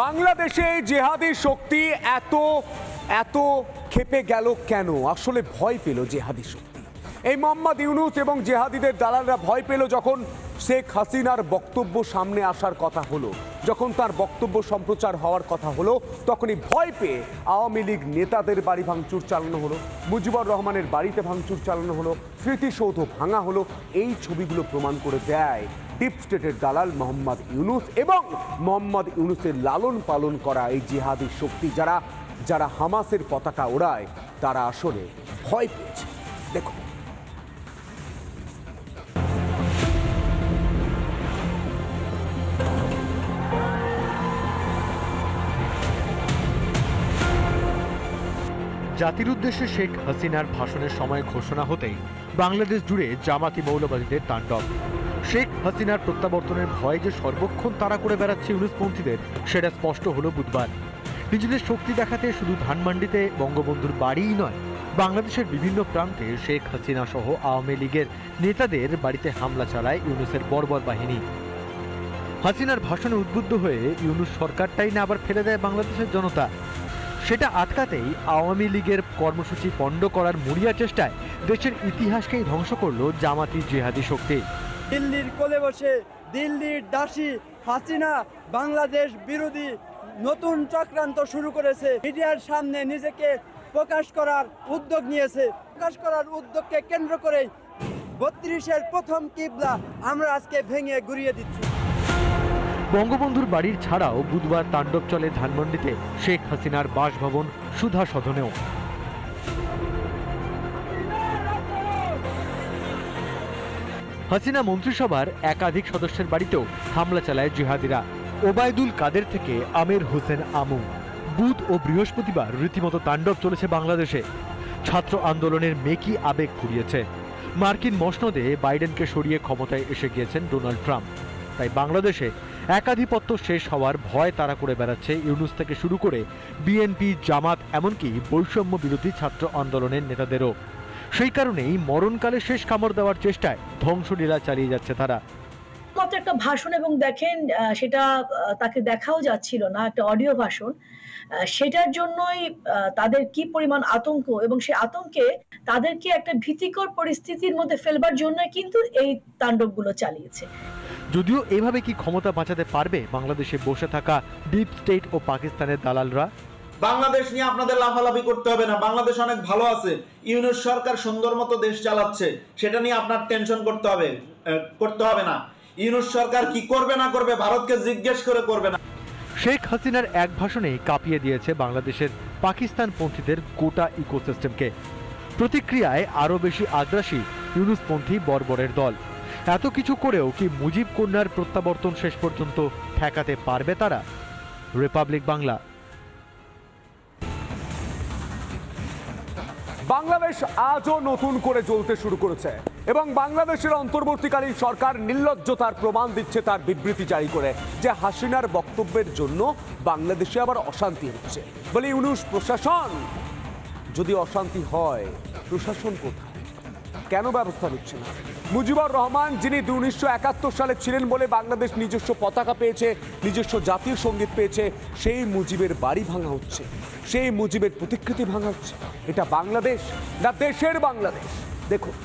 বাংলাদেশে জেহাদি শক্তি এত এত ক্ষেপে গেল কেন? আসলে ভয় পেল জেহাদি শক্তি। এই মোহাম্মদ ইউনূস এবং জেহাদিদের দালালরা ভয় পেল যখন শেখ হাসিনার বক্তব্য সামনে আসার কথা হলো, যখন তার বক্তব্য সম্প্রচার হওয়ার কথা হলো, তখনই ভয় পেয়ে আওয়ামী লীগ নেতাদের বাড়ি ভাঙচুর চালানো হলো, মুজিবুর রহমানের বাড়িতে ভাঙচুর চালানো হলো, স্মৃতিসৌধ ভাঙা হলো। এই ছবিগুলো প্রমাণ করে দেয় ডিপ স্টেটের দালাল মোহাম্মদ ইউনূস এবং মোহাম্মদ ইউনূসের লালন পালন করা এই জিহাদি শক্তি যারা হামাসের পতাকা ওড়ায় তারা আসলে ভয় পেয়েছে। দেখুন, জাতির উদ্দেশ্যে শেখ হাসিনার ভাষণের সময় ঘোষণা হতেই বাংলাদেশ জুড়ে জামাতি মৌলবাদীদের তাণ্ডব। শেখ হাসিনার প্রত্যাবর্তনের ভয় যে সর্বক্ষণ তাড়া করে বেড়াচ্ছে ইউনূসপন্থীদের, সেটা স্পষ্ট হলো বুধবার। নিজেদের শক্তি দেখাতে শুধু ধানমন্ডিতে বঙ্গবন্ধুর বাড়িই নয়, বাংলাদেশের বিভিন্ন প্রান্তে শেখ হাসিনা সহ আওয়ামী লীগের নেতাদের বাড়িতে হামলা চালায় ইউনূসের বর্বর বাহিনী। হাসিনার ভাষণে উদ্বুদ্ধ হয়ে ইউনূস সরকারটাই না আবার ফেলে দেয় বাংলাদেশের জনতা। সেটা আটকাতেই আওয়ামী লীগের কর্মসূচি পণ্ড করার মরিয়া চেষ্টায় দেশের ইতিহাসকেই ধ্বংস করল জামাতি জিহাদি শক্তি। দিল্লির কোলে বসে দিল্লির দাসী হাসিনা বাংলাদেশ বিরোধী নতুন চক্রান্ত শুরু করেছে। মিডিয়ার সামনে নিজেকে প্রকাশ করার উদ্যোগ নিয়েছে। প্রকাশ করার উদ্যোগকে কেন্দ্র করেই ৩২-এর প্রথম কিবলা আমরা আজকে ভেঙে গুড়িয়ে দিচ্ছি। বঙ্গবন্ধুর বাড়ির ছাড়াও বুধবার তাণ্ডব চলে ধানমন্ডিতে শেখ হাসিনার বাসভবন সুধা সদনেও। হাসিনা মন্ত্রিসভার একাধিক সদস্যের বাড়িতেও হামলা চালায় জিহাদিরা। ওবায়দুল কাদের থেকে আমির হোসেন আমু। বুধ ও বৃহস্পতিবার রীতিমতো তাণ্ডব চলেছে বাংলাদেশে। ছাত্র আন্দোলনের মেকি আবেগ ফুরিয়েছে। মার্কিন মসনদে বাইডেনকে সরিয়ে ক্ষমতায় এসে গিয়েছেন ডোনাল্ড ট্রাম্প। তাই বাংলাদেশে একাধিপত্য শেষ হওয়ার ভয় তাড়া করে বেড়াচ্ছে ইউনূস থেকে শুরু করে বিএনপি, জামাত, এমনকি বৈষম্য বিরোধী ছাত্র আন্দোলনের নেতাদেরও। সেই কারণেই মরণকালে শেষ কামড় দেওয়ার চেষ্টায় ধ্বংসলীলা চালিয়ে যাচ্ছে তারা। মাত্র একটা ভাষণ এবং দেখেন সেটা তাকে দেখাও যাচ্ছিল না, একটা অডিও ভাষণ। সেটার জন্যই তাদের কি পরিমাণ আতঙ্ক, এবং সেই আতঙ্কে তাদেরকে একটা ভীতিকর পরিস্থিতির মধ্যে ফেলবার জন্য কিন্তু এই তাণ্ডবগুলো চালিয়েছে। যদিও এভাবে কি ক্ষমতা বাঁচাতে পারবে বাংলাদেশে বসে থাকা ডিপ স্টেট ও পাকিস্তানের দালালরা? বাংলাদেশ নিয়ে আপনাদের লাফালাফি করতে হবে না। বাংলাদেশ অনেক ভালো আছে। ইউনূস সরকার সুন্দর মতো দেশ চালাচ্ছে, সেটা নিয়ে আপনার টেনশন করতে হবে না। ইউনূস সরকার কি করবে না করবে ভারতকে জিজ্ঞেস করে করবে না। শেখ হাসিনার এক ভাষণে কাঁপিয়ে দিয়েছে বাংলাদেশের পাকিস্তানপন্থীদের গোটা ইকোসিস্টেমকে। প্রতিক্রিয়ায় আরও বেশি আগ্রাসী ইউনূসপন্থী বর্বরের দল। এত কিছু করেও কি মুজিব কন্যার প্রত্যাবর্তন শেষ পর্যন্ত ঠেকাতে পারবে তারা? রিপাবলিক বাংলা। বাংলাদেশ আজও নতুন করে জ্বলতে শুরু করেছে এবং বাংলাদেশের অন্তর্বর্তীকালীন সরকার নির্লজ্জতার প্রমাণ দিচ্ছে তার বিবৃতি জারি করে যে হাসিনার বক্তব্যের জন্য বাংলাদেশে আবার অশান্তি হচ্ছে। বলে ইউনূস প্রশাসন, যদি অশান্তি হয় প্রশাসন কোথায়? কেন ব্যবস্থা নিচ্ছে না? মুজিবুর রহমান, যিনি 1971 সালে ছিলেন বলে বাংলাদেশ নিজস্ব পতাকা পেয়েছে, নিজস্ব জাতীয় সঙ্গীত পেয়েছে, সেই মুজিবের বাড়ি ভাঙা হচ্ছে, সেই মুজিবের প্রতিকৃতি ভাঙা হচ্ছে। এটা বাংলাদেশ না দেশের বাংলাদেশ? দেখুন,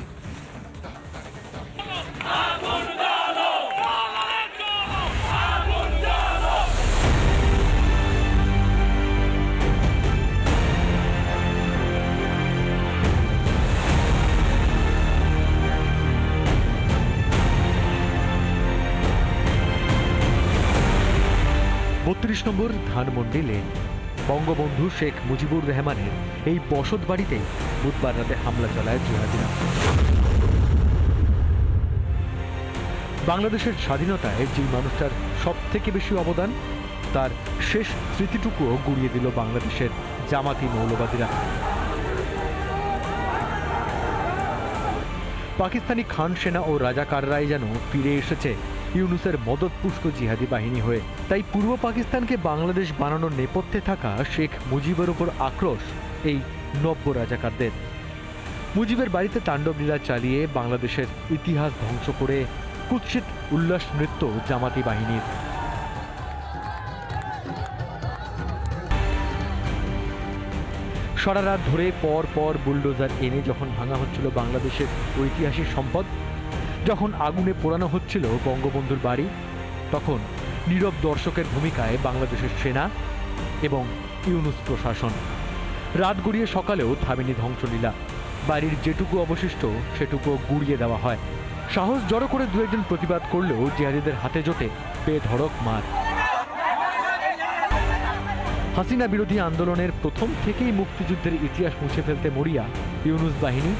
৩২ নম্বর ধানমন্ডি লেন। বঙ্গবন্ধু শেখ মুজিবুর রহমানের এই বসত বাড়িতেই বুধবার রাতে হামলা চালায় জিহাদিরা। বাংলাদেশের স্বাধীনতায় যে মানুষটার সব থেকে বেশি অবদান, তার শেষ স্মৃতিটুকুও গুড়িয়ে দিল বাংলাদেশের জামাতি মৌলবাদীরা। পাকিস্তানি খান সেনা ও রাজাকাররাই যেন ফিরে এসেছে ইউনূসের মদতপুষ্ট জিহাদি বাহিনী হয়ে। তাই পূর্ব পাকিস্তানকে বাংলাদেশ বানানোর নেপথ্যে থাকা শেখ মুজিবের উপর আক্রোশ এই নব্য রাজাকারদের। মুজিবের বাড়িতে তাণ্ডব লীলা চালিয়ে বাংলাদেশের ইতিহাস ধ্বংস করে কুৎসিত উল্লাস নৃত্য জামাতি বাহিনীর। সারা রাত ধরে পর পর বুলডোজার এনে যখন ভাঙা হচ্ছিল বাংলাদেশের ঐতিহাসিক সম্পদ, যখন আগুনে পোড়ানো হচ্ছিল বঙ্গবন্ধুর বাড়ি, তখন নীরব দর্শকের ভূমিকায় বাংলাদেশের সেনা এবং ইউনূস প্রশাসন। রাত গড়িয়ে সকালেও থামেনি ধ্বংসলীলা। বাড়ির যেটুকু অবশিষ্ট সেটুকু গুড়িয়ে দেওয়া হয়। সাহস জড়ো করে দু একজন প্রতিবাদ করলেও জিহাদিদের হাতে জোটে বেধড়ক মার। হাসিনা বিরোধী আন্দোলনের প্রথম থেকেই মুক্তিযুদ্ধের ইতিহাস মুছে ফেলতে মরিয়া ইউনূস বাহিনী,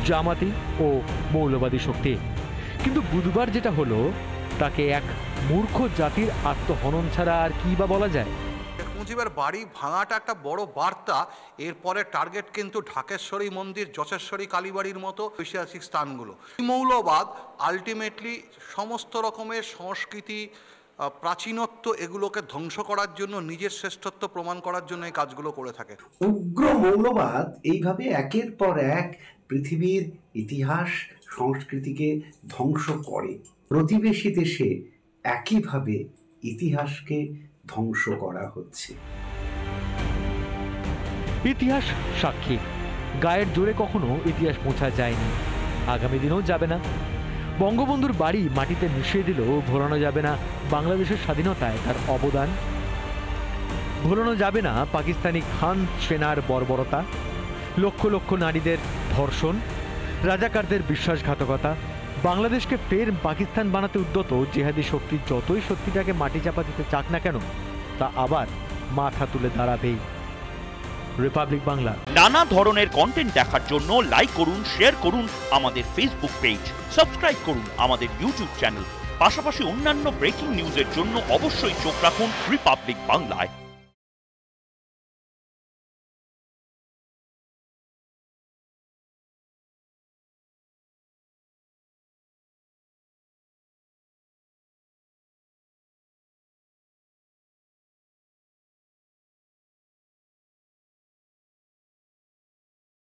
জামাতি ও মৌলবাদী শক্তি। কিন্তু বুধবার যেটা হলো তাকে এক মূর্খ জাতির আত্মহনন ছাড়া আর কি বা বলা যায়। মুজিবের বাড়ি ভাঙাটা একটা বড় বার্তা। এরপরে টার্গেট কিন্তু ঢাকেশ্বরী মন্দির, যশেশ্বরী কালীবাড়ির মতো ঐতিহাসিক স্থানগুলো। মৌলবাদ আলটিমেটলি সমস্ত রকমের সংস্কৃতি, প্রাচীনত্ব এগুলোকে ধ্বংস করার জন্য, নিজের শ্রেষ্ঠত্ব প্রমাণ করার জন্য এই কাজগুলো করে থাকে। উগ্র মৌলবাদ এইভাবে একের পর এক পৃথিবীর ইতিহাস সংস্কৃতিকে ধ্বংস করে। প্রতিবেশী দেশে একইভাবে ইতিহাসকে ধ্বংস করা হচ্ছে। ইতিহাস সাক্ষী, গায়ের জোরে কখনো ইতিহাস মোছা যায়নি, আগামী দিনেও যাবে না। বঙ্গবন্ধুর বাড়ি মাটিতে মিশিয়ে দিলেও ভোলানো যাবে না বাংলাদেশের স্বাধীনতায় তার অবদান। ভোলানো যাবে না পাকিস্তানি খান সেনার বর্বরতা, লক্ষ লক্ষ নারীদের ধর্ষণ, রাজাকারদের বিশ্বাসঘাতকতা। বাংলাদেশকে ফের পাকিস্তান বানাতে উদ্যত জিহাদি শক্তি যতই সত্যিটাকে মাটি চাপা দিতে চাক না কেন, তা আবার মাথা তুলে দাঁড়াবেই। রিপাবলিক বাংলা। নানা ধরনের কন্টেন্ট দেখার জন্য লাইক করুন, শেয়ার করুন আমাদের ফেসবুক পেজ, সাবস্ক্রাইব করুন আমাদের ইউটিউব চ্যানেল। পাশাপাশি অন্যান্য ব্রেকিং নিউজের জন্য অবশ্যই চোখ রাখুন রিপাবলিক বাংলায়।